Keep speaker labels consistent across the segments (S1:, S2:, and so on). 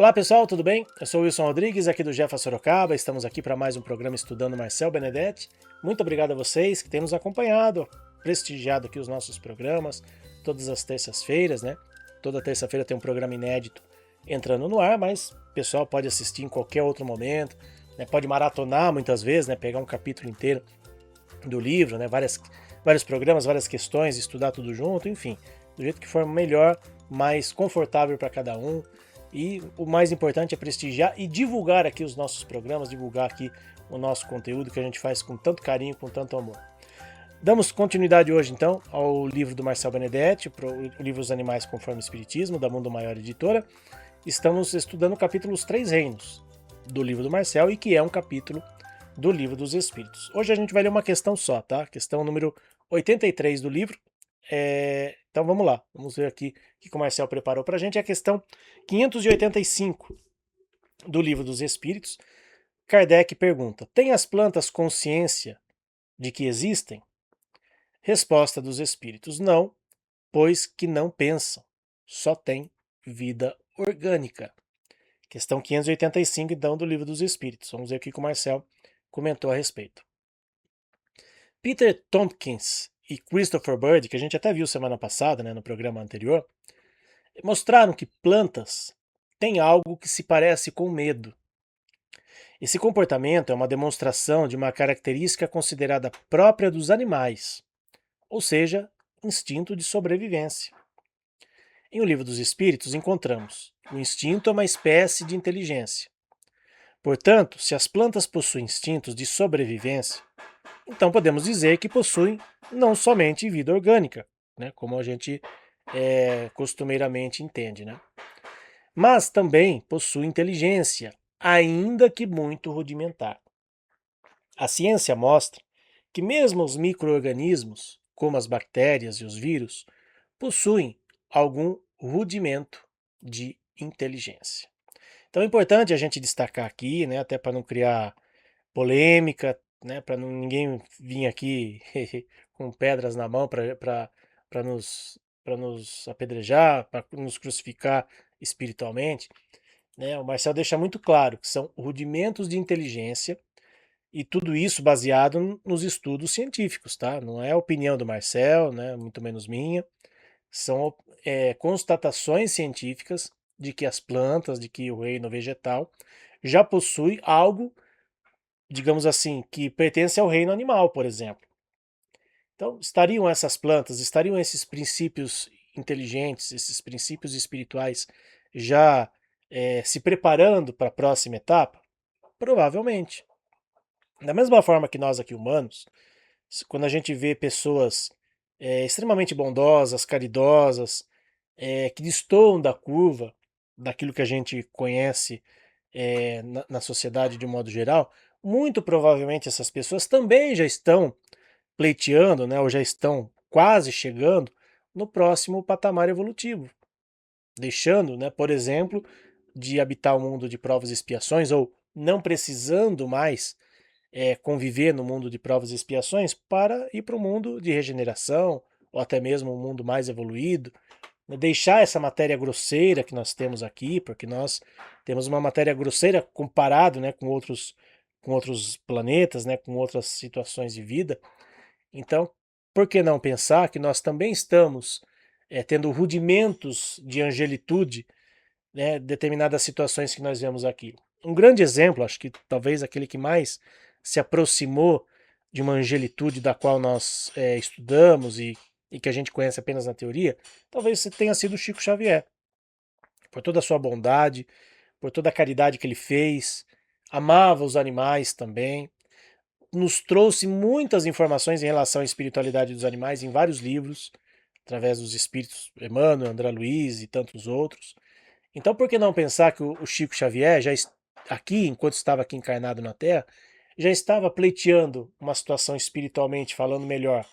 S1: Olá pessoal, tudo bem? Eu sou o Wilson Rodrigues, aqui do Jefa Sorocaba. Estamos aqui para mais um programa Estudando Marcel Benedetti. Muito obrigado a vocês que têm nos acompanhado, prestigiado aqui os nossos programas, todas as terças-feiras, né? Toda terça-feira tem um programa inédito entrando no ar, mas o pessoal pode assistir em qualquer outro momento, né? Pode maratonar muitas vezes, né? Pegar um capítulo inteiro do livro, né? Vários programas, várias questões, estudar tudo junto, enfim, do jeito que for melhor, mais confortável para cada um. E o mais importante é prestigiar e divulgar aqui os nossos programas, divulgar aqui o nosso conteúdo que a gente faz com tanto carinho, com tanto amor. Damos continuidade hoje, então, ao livro do Marcel Benedetti, o livro Os Animais Conforme o Espiritismo, da Mundo Maior Editora. Estamos estudando o capítulo Os Três Reinos, do livro do Marcel, e que é um capítulo do Livro dos Espíritos. Hoje a gente vai ler uma questão só, tá? Questão número 83 do livro. Então vamos lá, vamos ver aqui o que o Marcel preparou para a gente. É a questão 585 do Livro dos Espíritos. Kardec pergunta: têm as plantas consciência de que existem? Resposta dos Espíritos: não, pois que não pensam, só têm vida orgânica. Questão 585, então, do Livro dos Espíritos. Vamos ver o que o Marcel comentou a respeito. Peter Tompkins e Christopher Bird, que a gente até viu semana passada, né, no programa anterior, mostraram que plantas têm algo que se parece com medo. Esse comportamento é uma demonstração de uma característica considerada própria dos animais, ou seja, instinto de sobrevivência. Em O Livro dos Espíritos encontramos: o instinto é uma espécie de inteligência. Portanto, se as plantas possuem instintos de sobrevivência, então podemos dizer que possuem não somente vida orgânica, né, como a gente costumeiramente entende, né, mas também possuem inteligência, ainda que muito rudimentar. A ciência mostra que mesmo os micro-organismos, como as bactérias e os vírus, possuem algum rudimento de inteligência. Então é importante a gente destacar aqui, né, até para não criar polêmica, né, para ninguém vir aqui com pedras na mão para nos apedrejar, para nos crucificar espiritualmente, né? O Marcel deixa muito claro que são rudimentos de inteligência e tudo isso baseado nos estudos científicos, tá? Não é a opinião do Marcel, né, muito menos minha, são constatações científicas de que as plantas, de que o reino vegetal já possui algo, digamos assim, que pertence ao reino animal, por exemplo. Então, estariam essas plantas, estariam esses princípios inteligentes, esses princípios espirituais já se preparando para a próxima etapa? Provavelmente. Da mesma forma que nós aqui humanos, quando a gente vê pessoas extremamente bondosas, caridosas, que destoam da curva, daquilo que a gente conhece na sociedade de um modo geral, muito provavelmente essas pessoas também já estão pleiteando, né, ou já estão quase chegando no próximo patamar evolutivo, deixando, né, por exemplo, de habitar o mundo de provas e expiações, ou não precisando mais conviver no mundo de provas e expiações para ir para o mundo de regeneração, ou até mesmo um mundo mais evoluído, né, deixar essa matéria grosseira que nós temos aqui, porque nós temos uma matéria grosseira comparado, né, com outros planetas, né, com outras situações de vida. Então, por que não pensar que nós também estamos tendo rudimentos de angelitude, né, determinadas situações que nós vemos aqui. Um grande exemplo, acho que talvez aquele que mais se aproximou de uma angelitude da qual nós estudamos e que a gente conhece apenas na teoria, talvez tenha sido Chico Xavier. Por toda a sua bondade, por toda a caridade que ele fez, amava os animais também, nos trouxe muitas informações em relação à espiritualidade dos animais em vários livros, através dos espíritos Emmanuel, André Luiz e tantos outros. Então, por que não pensar que o Chico Xavier, aqui, enquanto estava aqui encarnado na Terra, já estava pleiteando uma situação espiritualmente falando melhor,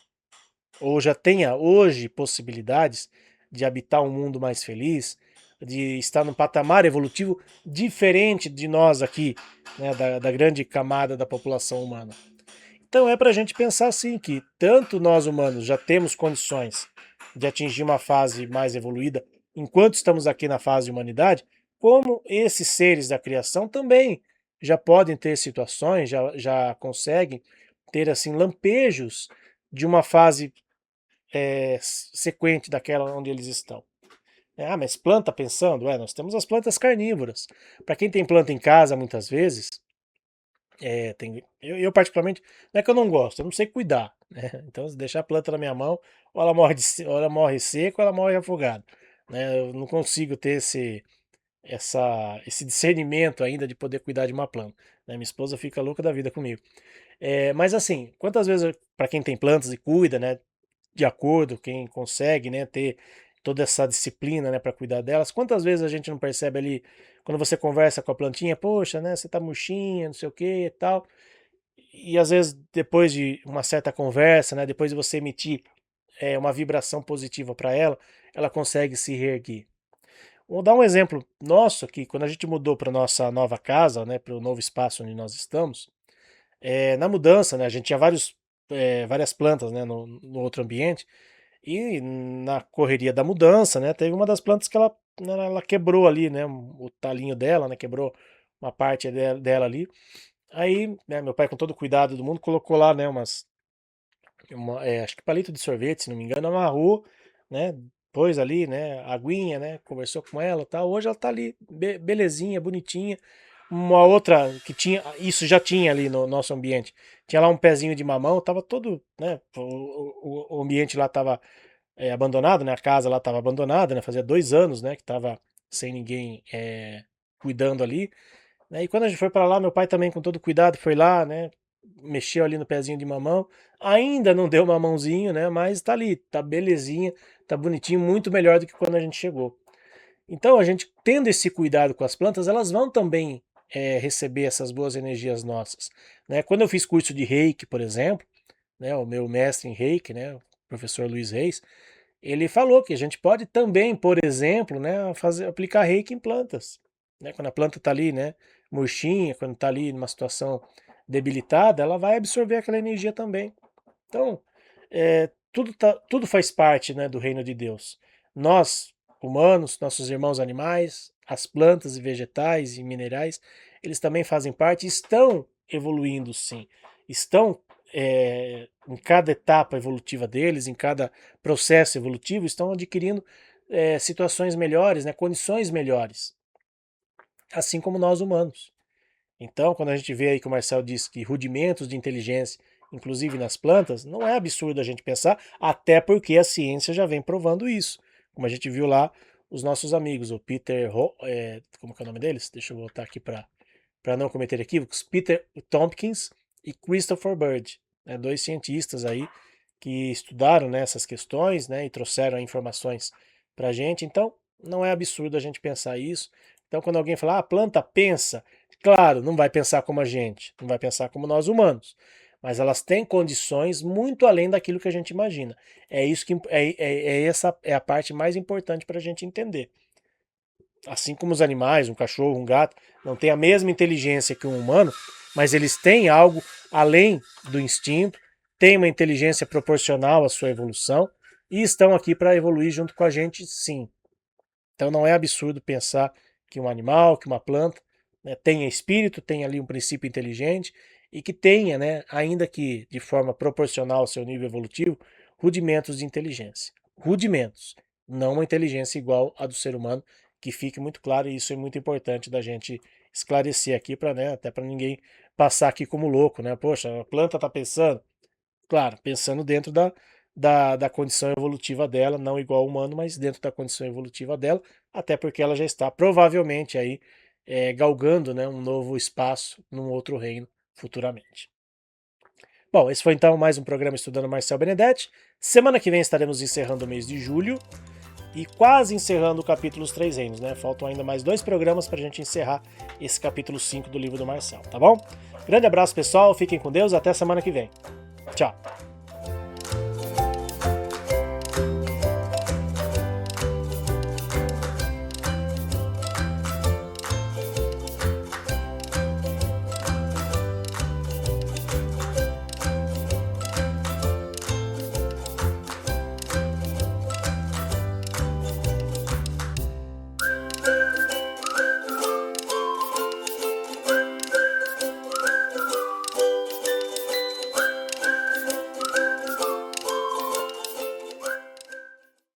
S1: ou já tenha hoje possibilidades de habitar um mundo mais feliz, de estar num patamar evolutivo diferente de nós aqui, né, da grande camada da população humana. Então é para a gente pensar assim que tanto nós humanos já temos condições de atingir uma fase mais evoluída enquanto estamos aqui na fase de humanidade, como esses seres da criação também já podem ter situações, já conseguem ter assim lampejos de uma fase sequente daquela onde eles estão. Ah, mas planta pensando? Nós temos as plantas carnívoras. Para quem tem planta em casa, muitas vezes, eu particularmente, não é que eu não gosto, eu não sei cuidar, né? Então, se deixar a planta na minha mão, ou ela morre, ou ela morre seca, ou ela morre afogada, né? Eu não consigo ter esse discernimento ainda de poder cuidar de uma planta, né? Minha esposa fica louca da vida comigo. Mas assim, quantas vezes, para quem tem plantas e cuida, né, de acordo, quem consegue, né, ter toda essa disciplina, né, para cuidar delas, quantas vezes a gente não percebe ali, quando você conversa com a plantinha, poxa, né, você tá murchinha, não sei o que e tal, e às vezes depois de uma certa conversa, né, depois de você emitir uma vibração positiva para ela, ela consegue se reerguer. Vou dar um exemplo nosso aqui, quando a gente mudou para nossa nova casa, né, para o novo espaço onde nós estamos, na mudança, né, a gente tinha várias plantas, né, no outro ambiente, e na correria da mudança, né, teve uma das plantas que ela quebrou ali, né, o talinho dela, né, quebrou uma parte dela ali. Aí, né, meu pai com todo o cuidado do mundo colocou lá, né, acho que palito de sorvete, se não me engano, amarrou, né, pôs ali, né, aguinha, né, conversou com ela e tal. Hoje ela tá ali, belezinha, bonitinha. Uma outra que tinha, isso já tinha ali no nosso ambiente, tinha lá um pezinho de mamão, tava todo, né, o ambiente lá tava abandonado, né, a casa lá tava abandonada, né, fazia 2 anos, né, que tava sem ninguém cuidando ali, né, e quando a gente foi para lá, meu pai também com todo cuidado foi lá, né, mexeu ali no pezinho de mamão, ainda não deu mamãozinho, né, mas tá ali, tá belezinha, tá bonitinho, muito melhor do que quando a gente chegou. Então a gente tendo esse cuidado com as plantas, elas vão também receber essas boas energias nossas, né. Quando eu fiz curso de Reiki, por exemplo, né, o meu mestre em Reiki, né, o professor Luiz Reis, ele falou que a gente pode também, por exemplo, né, aplicar reiki em plantas, né? Quando a planta está ali, né, murchinha, quando está ali numa situação debilitada, ela vai absorver aquela energia também. Então, tudo faz parte, né, do reino de Deus. Nós, humanos, nossos irmãos animais, as plantas e vegetais e minerais, eles também fazem parte e estão evoluindo, sim. Estão, em cada etapa evolutiva deles, em cada processo evolutivo, estão adquirindo situações melhores, né, condições melhores, assim como nós humanos. Então, quando a gente vê aí que o Marcel diz que rudimentos de inteligência, inclusive nas plantas, não é absurdo a gente pensar, até porque a ciência já vem provando isso. Como a gente viu lá, os nossos amigos, o como que é o nome deles? Deixa eu voltar aqui para não cometer equívocos. Peter Tompkins e Christopher Bird, né, dois cientistas aí que estudaram, né, essas questões, né, e trouxeram informações para a gente. Então, não é absurdo a gente pensar isso. Então, quando alguém fala, a planta pensa, claro, não vai pensar como a gente, não vai pensar como nós humanos, mas elas têm condições muito além daquilo que a gente imagina. É isso que essa é a parte mais importante para a gente entender. Assim como os animais, um cachorro, um gato, não têm a mesma inteligência que um humano, mas eles têm algo além do instinto, têm uma inteligência proporcional à sua evolução e estão aqui para evoluir junto com a gente, sim. Então não é absurdo pensar que um animal, que uma planta, né, tenha espírito, tenha ali um princípio inteligente e que tenha, né, ainda que de forma proporcional ao seu nível evolutivo, rudimentos de inteligência. Rudimentos, não uma inteligência igual à do ser humano, que fique muito claro, e isso é muito importante da gente esclarecer aqui para, né, até para ninguém passar aqui como louco, né? Poxa, a planta está pensando, claro, pensando dentro da condição evolutiva dela, não igual ao humano, mas dentro da condição evolutiva dela, até porque ela já está provavelmente aí galgando, né, um novo espaço num outro reino futuramente. Bom, esse foi então mais um programa Estudando Marcel Benedetti. Semana que vem estaremos encerrando o mês de julho e quase encerrando o capítulo Os Três Reinos, né? Faltam ainda mais 2 programas para a gente encerrar esse capítulo 5 do livro do Marcel, tá bom? Grande abraço, pessoal, fiquem com Deus, até semana que vem. Tchau!